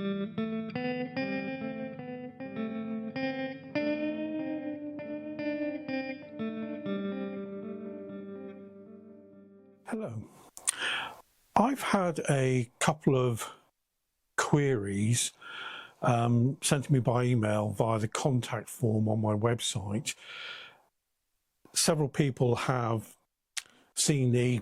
Hello. I've had a couple of queries sent to me by email via the contact form on my website. Several people have seen the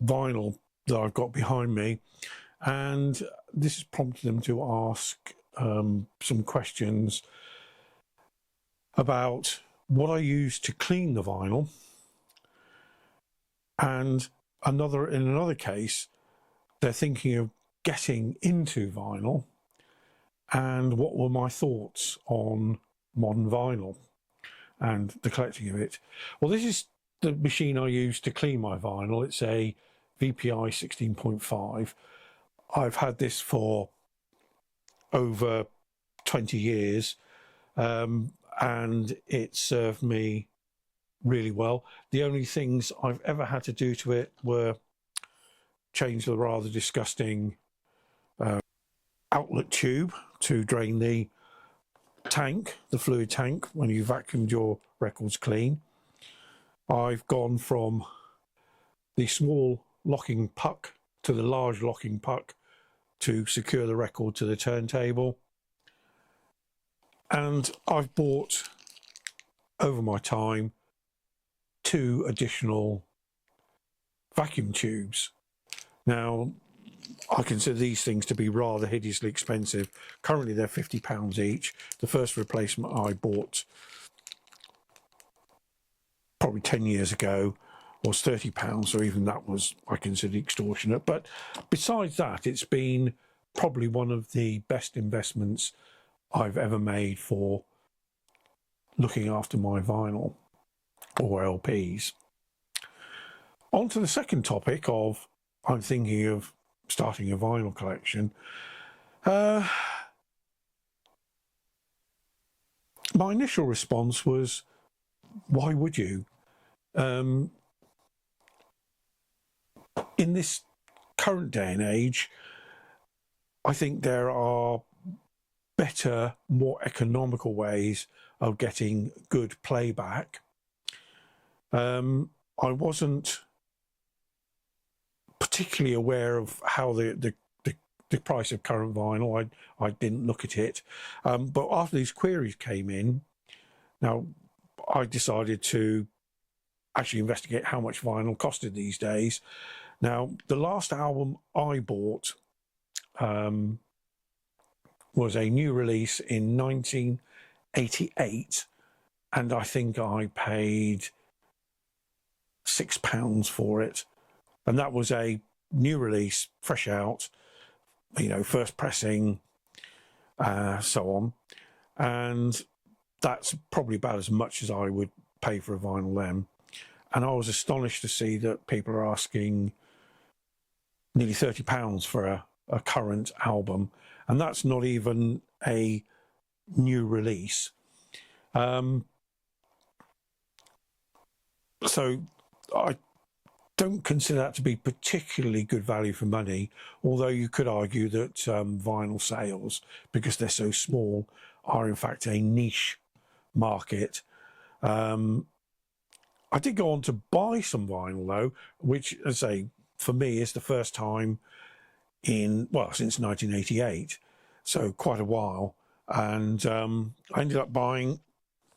vinyl that I've got behind me, and this has prompted them to ask some questions about what I use to clean the vinyl, and in another case they're thinking of getting into vinyl, and what were my thoughts on modern vinyl and the collecting of it. Well, this is the machine I use to clean my vinyl. It's a VPI 16.5. I've had this for over 20 years, and it served me really well. The only things I've ever had to do to it were change the rather disgusting outlet tube to drain the tank, the fluid tank, when you vacuumed your records clean. I've gone from the small locking puck to the large locking puck to secure the record to the turntable. And I've bought, over my time, 2 additional vacuum tubes. Now, I consider these things to be rather hideously expensive. Currently they're £50 each. The first replacement I bought probably 10 years ago was £30, so even that was, I consider, extortionate. But besides that, it's been probably one of the best investments I've ever made for looking after my vinyl or LPs. On to the second topic of I'm thinking of starting a vinyl collection. My initial response was, why would you? In this current day and age, I think there are better, more economical ways of getting good playback. I wasn't particularly aware of how the price of current vinyl. I didn't look at it, but after these queries came in, now I decided to actually investigate how much vinyl costed these days. Now, the last album I bought was a new release in 1988, and I think I paid £6 for it. And that was a new release, fresh out, you know, first pressing, so on. And that's probably about as much as I would pay for a vinyl then. And I was astonished to see that people are asking nearly £30 for a current album. And that's not even a new release. So I don't consider that to be particularly good value for money, although you could argue that vinyl sales, because they're so small, are in fact a niche market. I did go on to buy some vinyl though, which, as I say, for me is the first time in, well, since 1988, so quite a while. And I ended up buying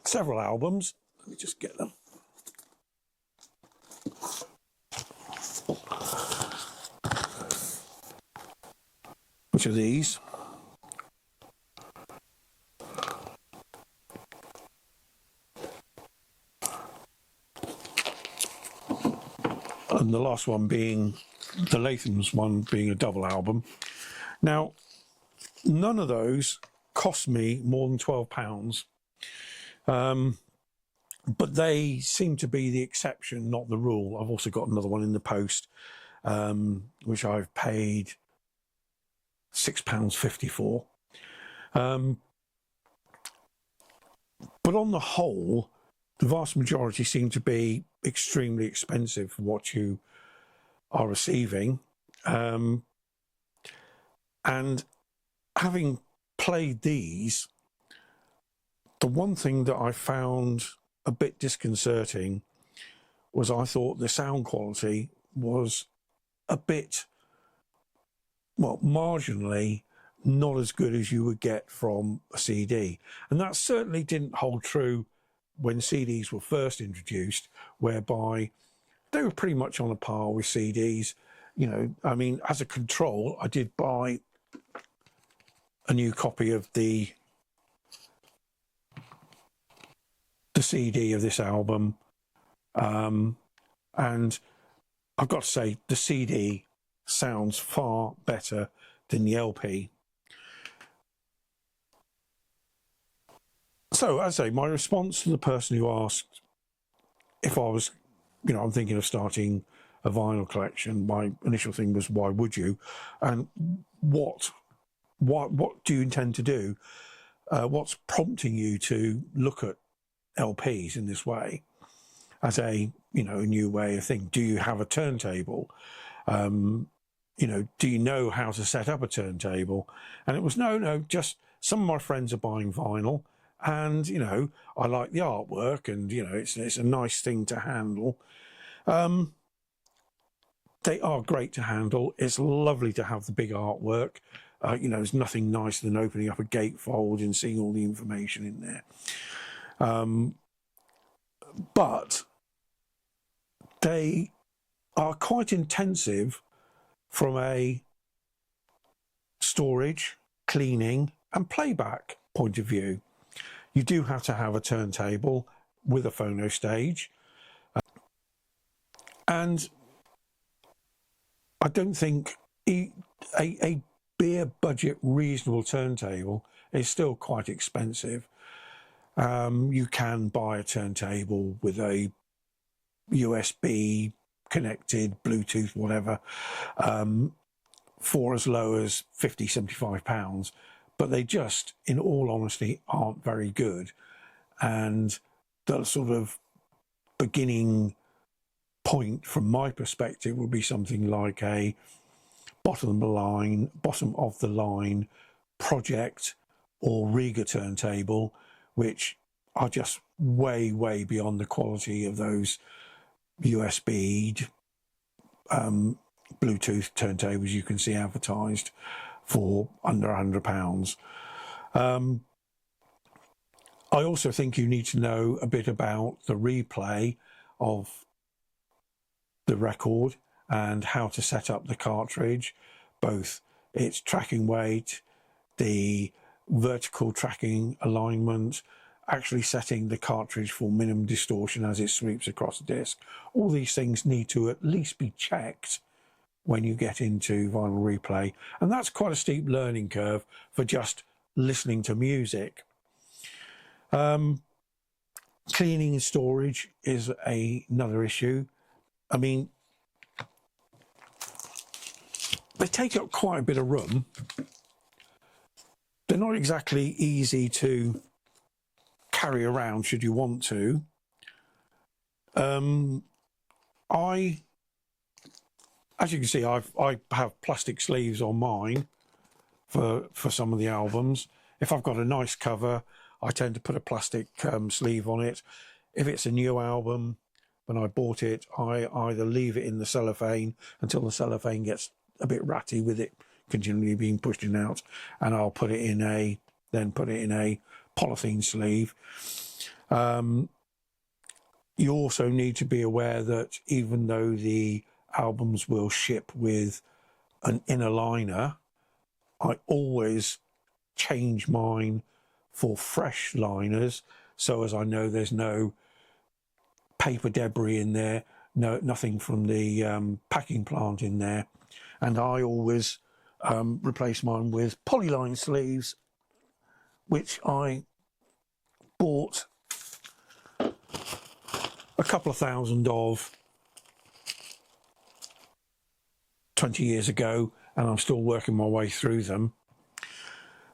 several albums. Let me just get them. Which are these. And the last one being, the Latham's one being a double album. Now, none of those cost me more than £12. But they seem to be the exception, not the rule. I've also got another one in the post, which I've paid £6.50 for. But on the whole, the vast majority seem to be extremely expensive for what you are receiving. And having played these, the one thing that I found a bit disconcerting was I thought the sound quality was a bit, well, marginally not as good as you would get from a CD. And that certainly didn't hold true when CDs were first introduced, whereby they were pretty much on a par with CDs. You know, I mean, as a control, I did buy a new copy of the CD of this album, and I've got to say the CD sounds far better than the LP. So, as I say, my response to the person who asked if I was, you know, I'm thinking of starting a vinyl collection, my initial thing was, why would you? And what do you intend to do? What's prompting you to look at LPs in this way as a, you know, a new way of thinking? Do you have a turntable? You know, do you know how to set up a turntable? And it was no, just some of my friends are buying vinyl, and, you know, I like the artwork, and, you know, it's a nice thing to handle. They are great to handle. It's lovely to have the big artwork. You know, there's nothing nicer than opening up a gatefold and seeing all the information in there. But they are quite intensive from a storage, cleaning and playback point of view. You do have to have a turntable with a phono stage. And I don't think a beer budget reasonable turntable is still quite expensive. You can buy a turntable with a USB connected Bluetooth, whatever, for as low as £50–75, but they just, in all honesty, aren't very good. And the sort of beginning point from my perspective would be something like a bottom of the line Project or Riga turntable, which are just way beyond the quality of those USB Bluetooth turntables you can see advertised for under £100. I also think you need to know a bit about the replay of the record and how to set up the cartridge, both its tracking weight, the vertical tracking alignment, actually setting the cartridge for minimum distortion as it sweeps across the disc. All these things need to at least be checked when you get into vinyl replay, and that's quite a steep learning curve for just listening to music. Cleaning and storage is another issue. I mean, they take up quite a bit of room. They're not exactly easy to carry around should you want to. As you can see, I have plastic sleeves on mine for some of the albums. If I've got a nice cover, I tend to put a plastic sleeve on it. If it's a new album, when I bought it, I either leave it in the cellophane until the cellophane gets a bit ratty with it continually being pushed in and out, and I'll put it in a polythene sleeve. You also need to be aware that even though the albums will ship with an inner liner, I always change mine for fresh liners, so as I know there's no paper debris in there, nothing from the packing plant in there. And I always replace mine with polyline sleeves, which I bought a couple of thousand of 20 years ago, and I'm still working my way through them.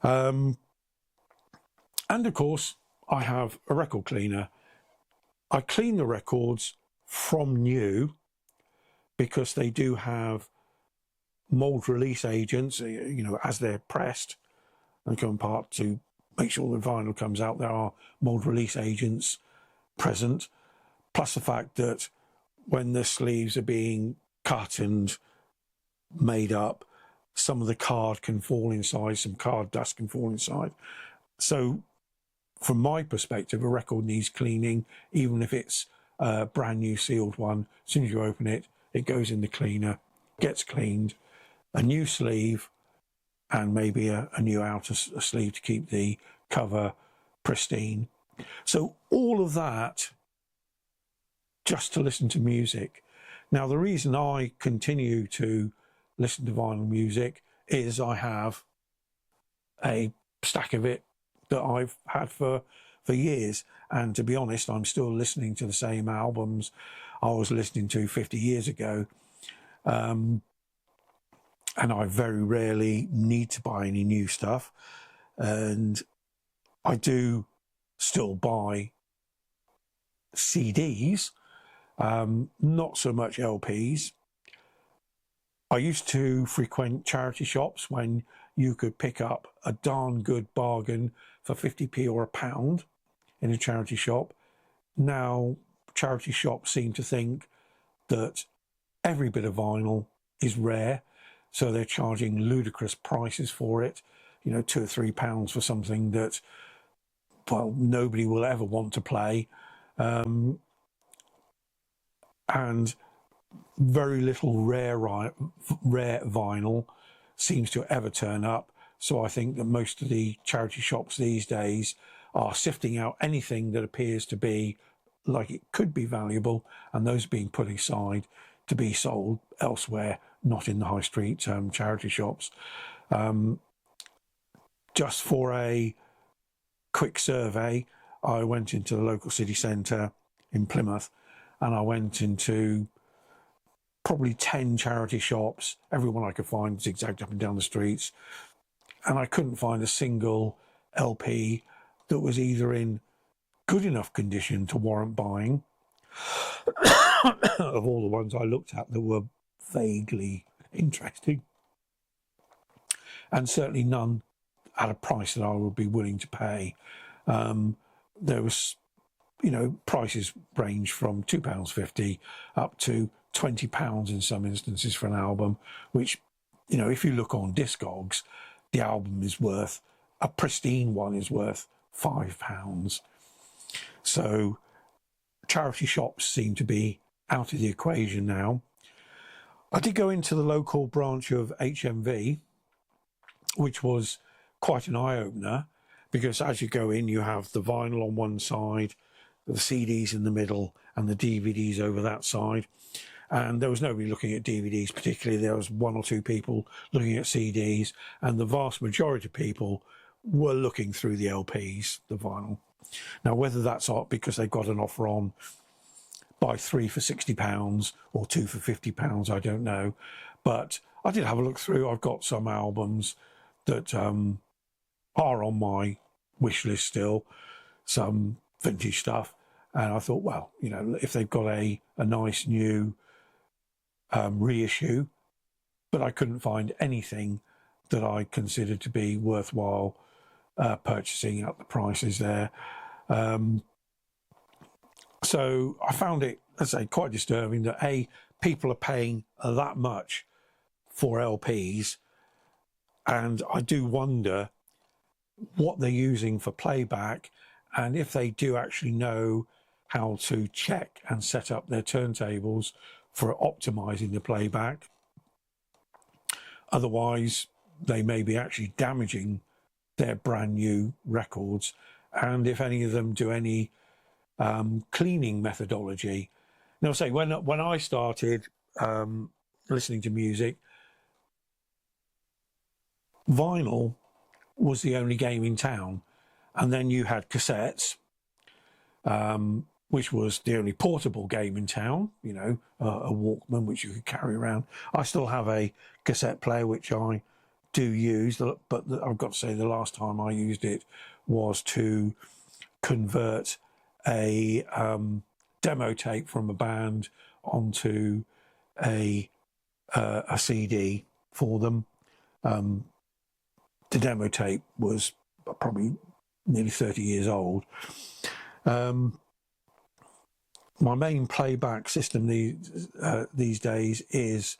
And of course, I have a record cleaner. I clean the records from new because they do have mold release agents, you know, as they're pressed. and come apart to make sure the vinyl comes out. There are mold release agents present, plus the fact that when the sleeves are being cut and made up, some of the card can fall inside, some card dust can fall inside. So from my perspective, a record needs cleaning, even if it's a brand new sealed one. As soon as you open it, it goes in the cleaner, gets cleaned, a new sleeve, and maybe a new outer sleeve to keep the cover pristine. So all of that just to listen to music. Now, the reason I continue to listen to vinyl music is I have a stack of it that I've had for years. And to be honest, I'm still listening to the same albums I was listening to 50 years ago. And I very rarely need to buy any new stuff. And I do still buy CDs, not so much LPs. I used to frequent charity shops when you could pick up a darn good bargain for 50p or £1 in a charity shop. Now, charity shops seem to think that every bit of vinyl is rare, so they're charging ludicrous prices for it, you know, £2 or £3 for something that, well, nobody will ever want to play. And very little rare vinyl seems to ever turn up. So I think that most of the charity shops these days are sifting out anything that appears to be like it could be valuable, and those being put aside to be sold elsewhere, not in the high street charity shops. Just for a quick survey, I went into the local city centre in Plymouth, and I went into probably 10 charity shops, everyone I could find zigzagged up and down the streets, and I couldn't find a single LP that was either in good enough condition to warrant buying, of all the ones I looked at that were vaguely interesting, and certainly none at a price that I would be willing to pay. There was, you know, prices range from £2.50 up to £20 in some instances for an album, which, you know, if you look on Discogs, the album is worth, a pristine one is worth £5. So charity shops seem to be out of the equation now. I did go into the local branch of HMV, which was quite an eye-opener, because as you go in, you have the vinyl on one side, the CDs in the middle, and the DVDs over that side. And there was nobody looking at DVDs particularly. There was one or two people looking at CDs, and the vast majority of people were looking through the LPs, the vinyl. Now, whether that's because they got an offer on buy 3 for £60 or 2 for £50, I don't know. But I did have a look through. I've got some albums that are on my wish list still, some vintage stuff. And I thought, well, you know, if they've got a nice new reissue, but I couldn't find anything that I considered to be worthwhile purchasing at the prices there. So I found it, as I say, quite disturbing that people are paying that much for LPs, and I do wonder what they're using for playback, and if they do actually know how to check and set up their turntables for optimizing the playback. Otherwise, they may be actually damaging their brand new records, and if any of them do any cleaning methodology. Now, say when I started listening to music, vinyl was the only game in town, and then you had cassettes, which was the only portable game in town, you know, a Walkman which you could carry around. I still have a cassette player which I do use, but I've got to say the last time I used it was to convert a demo tape from a band onto a CD for them. the demo tape was probably nearly 30 years old. My main playback system these days is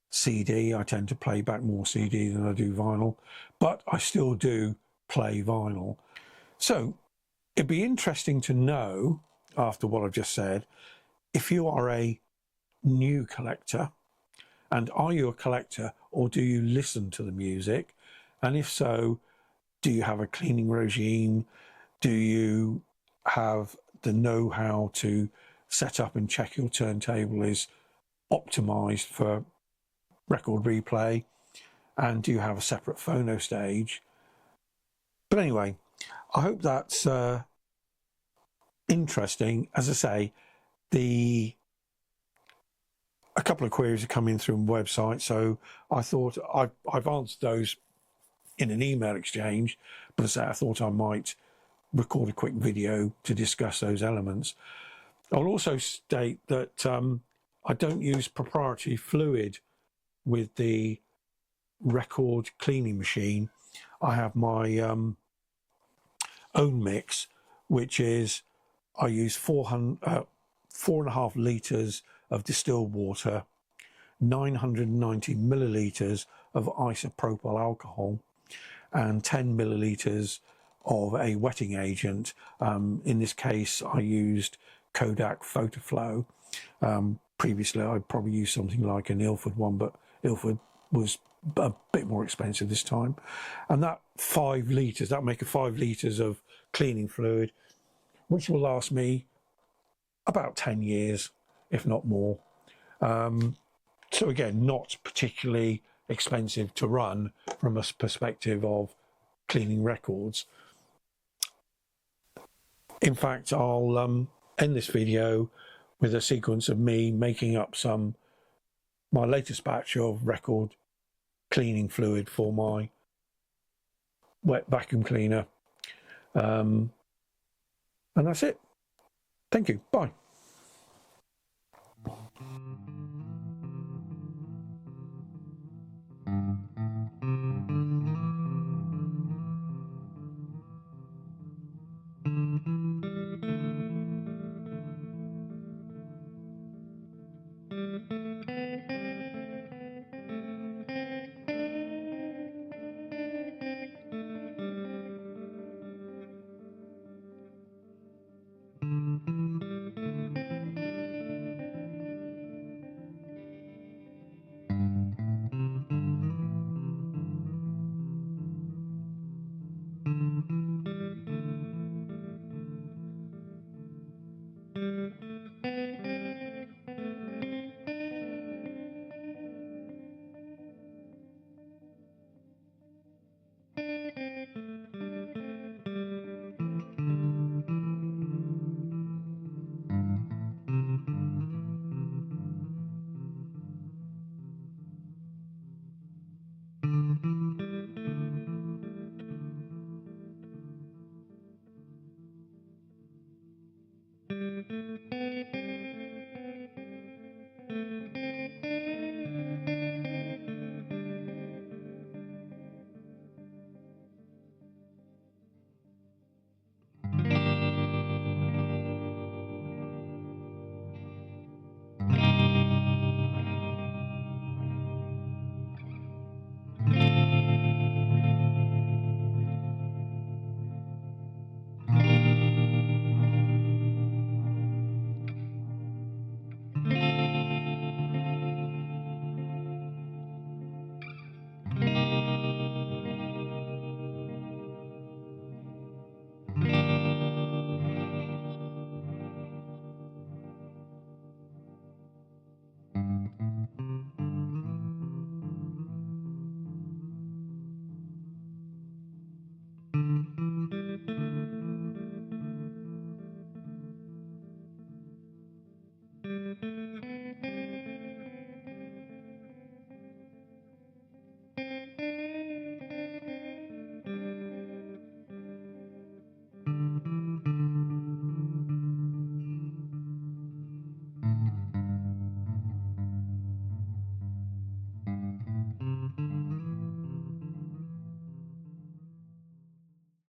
CD. I tend to play back more CD than I do vinyl, but I still do play vinyl. So it'd be interesting to know, after what I've just said, if you are a new collector, and are you a collector or do you listen to the music? And if so, do you have a cleaning regime? Do you have the know-how to set up and check your turntable is optimized for record replay? And do you have a separate phono stage? But anyway, I hope that's interesting. As I say, a couple of queries are coming through on the website, so I thought I've answered those in an email exchange, but as I say, I thought I might record a quick video to discuss those elements. I'll also state that I don't use proprietary fluid with the record cleaning machine. I have my own mix, which is I use 4.5 litres of distilled water, 990 millilitres of isopropyl alcohol, and 10 millilitres of a wetting agent. In this case, I used Kodak PhotoFlow. Previously, I'd probably used something like an Ilford one, but Ilford was a bit more expensive this time. And that 5 litres, that make 5 litres of cleaning fluid, which will last me about 10 years, if not more. So again, not particularly expensive to run from a perspective of cleaning records. In fact, I'll end this video with a sequence of me making up my latest batch of record cleaning fluid for my wet vacuum cleaner. And that's it. Thank you. Bye.